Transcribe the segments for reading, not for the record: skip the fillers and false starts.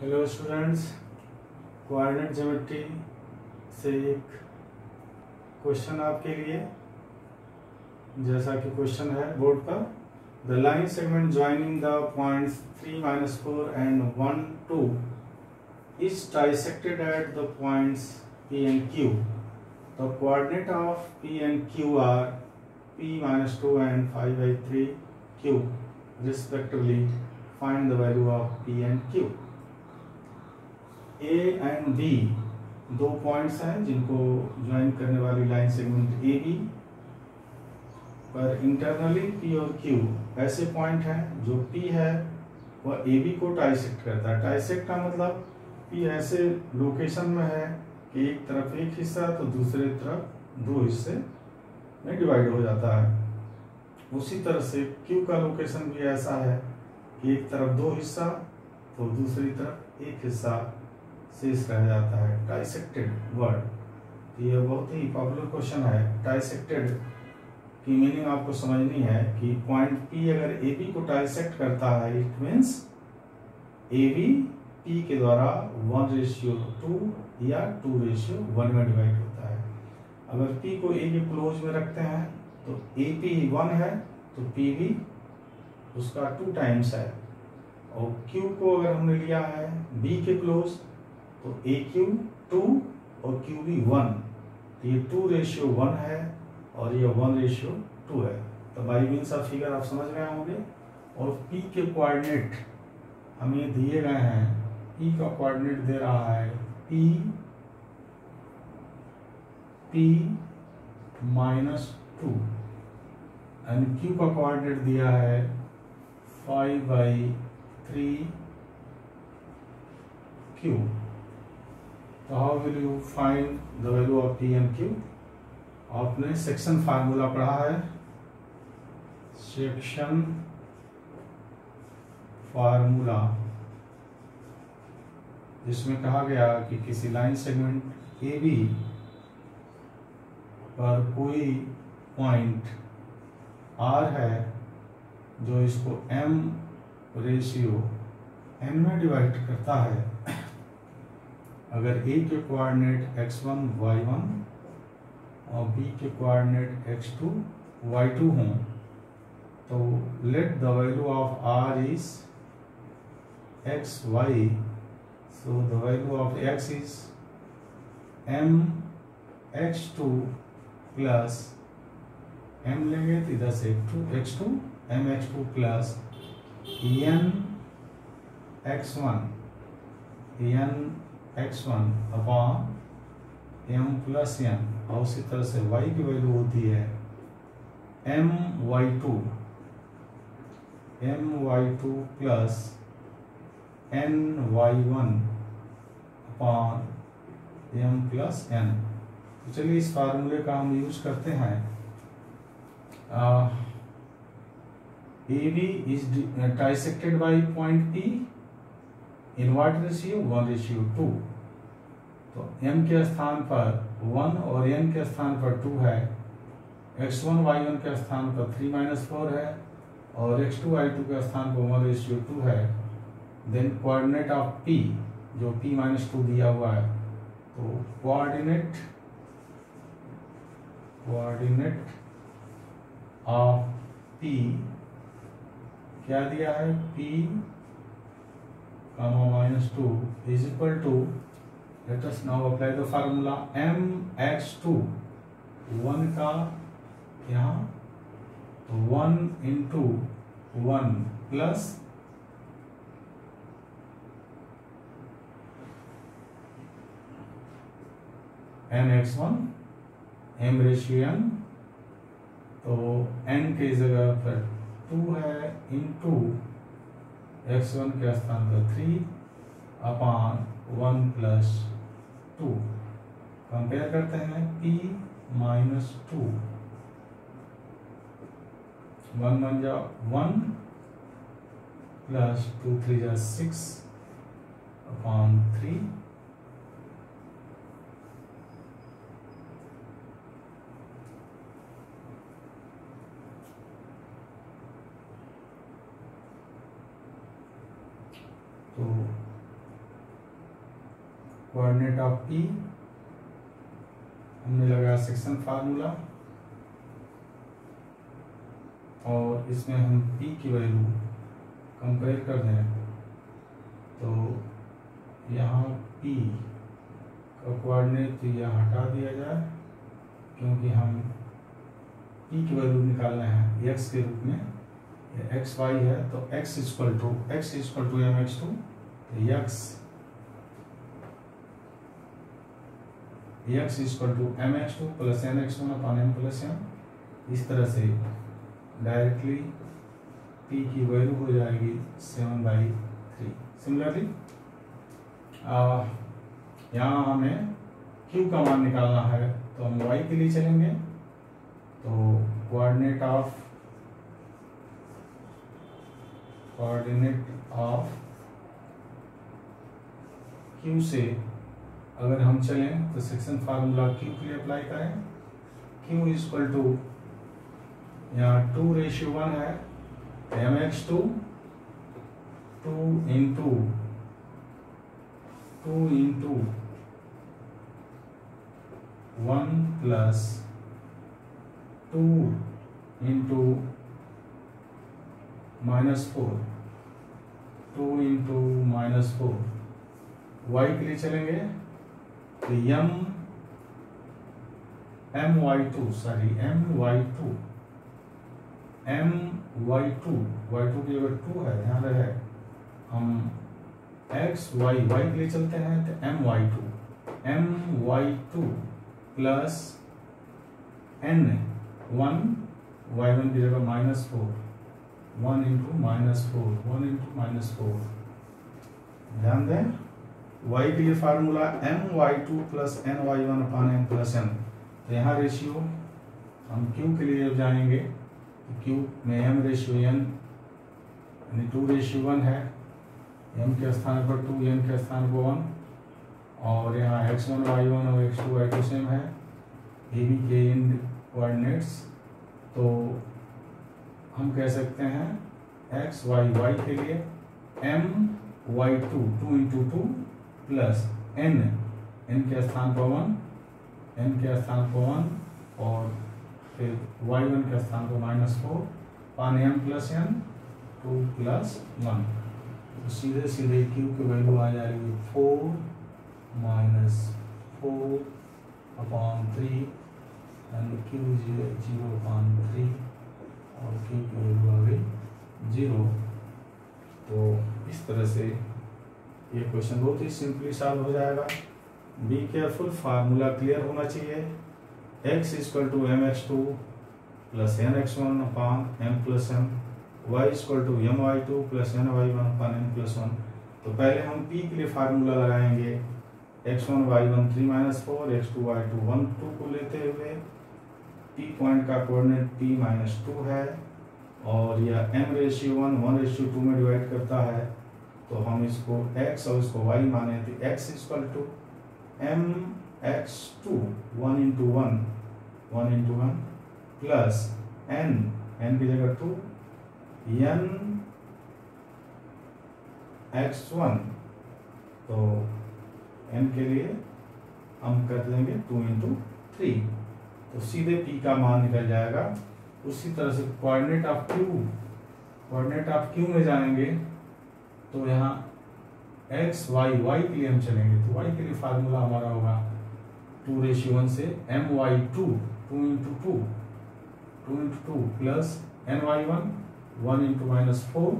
Hello students, coordinate geometry से एक question आपके लिए। जैसा कि क्वेश्चन है बोर्ड पर, the line segment joining the points 3, -4 and 1, 2 is dissected at the points P and Q. The coordinate of P and Q are P-2 and 5/3 Q respectively. Find the value of P and Q. A and B दो points हैं जिनको join करने वाली line segment A B पर internally P और Q ऐसे point हैं जो P है वह ए बी को डाइसेक्ट करता है। डाइसेक्ट का मतलब P ऐसे लोकेशन में है कि एक तरफ एक हिस्सा तो दूसरे तरफ दो हिस्से में डिवाइड हो जाता है। उसी तरह से Q का लोकेशन भी ऐसा है कि एक तरफ दो हिस्सा तो दूसरी तरफ एक हिस्सा शेष रह जाता है। डाइसेक्टेड वर्ड, ये बहुत ही पॉपुलर क्वेश्चन है। डाइसेक्टेड की मीनिंग आपको समझनी है कि पॉइंट P अगर ए बी को डाइसेक्ट करता है, it means A B P के द्वारा 1:2 या 2:1 में डिवाइड होता है। अगर P को A के क्लोज में रखते हैं तो AP 1 है तो PB उसका 2 टाइम्स है, और Q को अगर हमने लिया है B के क्लोज तो AQ 2 और QB 1, तो ये 2:1 है और ये 1:2 है। तो बाई मीन्स ऑफ फिगर आप समझ गए होंगे। और P के कोऑर्डिनेट हमें दिए गए हैं। P का कोऑर्डिनेट दे रहा है P -2 एंड Q का कोऑर्डिनेट दिया है 5/3 Q। तो how will you find the value of P and Q? आपने सेक्शन फार्मूला पढ़ा है। सेक्शन फार्मूला जिसमें कहा गया कि किसी लाइन सेगमेंट ए बी पर कोई पॉइंट R है जो इसको m/n में डिवाइड करता है। अगर A के कोऑर्डिनेट x1 y1 और B के कोऑर्डिनेट x2 y2 हों तो let the value of R is xy, so the value of x is mx2 plus m लेंगे तो इधर से x2 mx2 plus n upon m plus n, और उसी तरह से y की वैल्यू होती है my2 plus ny1 upon m plus n। तो चलिए इस फार्मूले का हम यूज करते हैं। AB is dissected by point P in what ratio? 1:2। तो m के स्थान पर 1 और n के स्थान पर 2 है। x1 y1 के स्थान पर 3-4 है और x2 y2 के स्थान पर 1:2 है। देन कोऑर्डिनेट ऑफ P जो P-2 दिया हुआ है, तो कोऑर्डिनेट ऑफ P क्या दिया है? P, -2 is equal to, let us now apply the formula mx2, 1 का यहाँ तो 1 into 1 प्लस mx1 m/n, तो n की जगह पर 2 है इंटू x1 के स्थान पर 3 अपॉन 1 + 2। कंपेयर करते हैं P -2, 1 1 जा 1 प्लस 2 3 जा 6 अपॉन 3 तो कोऑर्डिनेट ऑफ P, हमने लगाया सेक्शन फार्मूला, और इसमें हम P की वैल्यू कंपेयर कर दें तो यहाँ P का कोऑर्डिनेट यहाँ हटा दिया जाए, क्योंकि हम P की वैल्यू निकालना है x के रूप में, एक्स वाई है तो x इक्वल टू mx2, तो x equal to mx2 plus nx1 upon m plus m। इस तरह से डायरेक्टली P की वैल्यू हो जाएगी 7/3। सिमिलरली यहाँ हमें Q का मान निकालना है, तो हम y के लिए चलेंगे, तो कोऑर्डिनेट ऑफ Q से अगर हम चलें तो सेक्शन फार्मूला Q के लिए अप्लाई करें। Q इक्वल टू यहाँ 2:1 है, mx2 2 into 1 plus 2 into -4, 2 into -4। y के लिए चलेंगे तो my2 की जगह 2 है, ध्यान रहे। हम x y के लिए चलते हैं तो my2 प्लस n1 y1 की जगह -4, 1 इंटू -4। ध्यान दें, y के लिए formula my2 plus ny1 upon m plus n। तो यहाँ रेशियो हम q के लिए जब जाएंगे तो q में m रेशियो n यानी 2:1 है, m के स्थान पर 2, n के स्थान पर 1, और यहाँ x1 y1 और x2 y2 सेम है, ए बी के इन कोऑर्डिनेट्स। तो हम कह सकते हैं x y के लिए my2 2 इंटू 2 प्लस n के स्थान पर 1, और फिर y1 के स्थान पर -4 पान m प्लस n 2 प्लस 1। तो सीधे q की वैल्यू आ जाएगी 4 अपॉन 3 एंड q 0/3, और q की वैल्यू आ गई 0। तो इस तरह से ये क्वेश्चन बहुत ही सिंपली सॉल्व हो जाएगा। बी केयरफुल, फार्मूला क्लियर होना चाहिए। x equal to mx2 plus nx1 upon m plus m, y equal to my2 plus ny1 upon m plus 1। तो पहले हम p के लिए फार्मूला लगाएंगे, x1 y1 3 - 4, x2 y2 1 2 को लेते हुए p पॉइंट का कोऑर्डिनेट p-2 है, और यह m:1 1:2 में डिवाइड करता है। तो हम इसको x और इसको y माने, तो x equal to mx2 1 into 1 plus n की जगह 2 n x1, तो n के लिए हम कर देंगे 2 इंटू 3, तो सीधे p का मान निकल जाएगा। उसी तरह से कोऑर्डिनेट ऑफ q में जाएंगे तो यहाँ x y के लिए हम चलेंगे, तो y के लिए फार्मूला हमारा होगा 2:1 से my2 2 into 2 plus ny1 1 into -4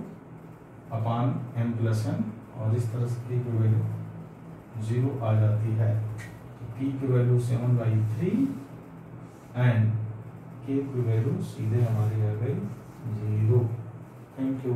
upon m plus n, और इस तरह से p की वैल्यू 0 आ जाती है। तो p की वैल्यू 7/3 एंड k की वैल्यू सीधे हमारी आ गई 0। Thank you.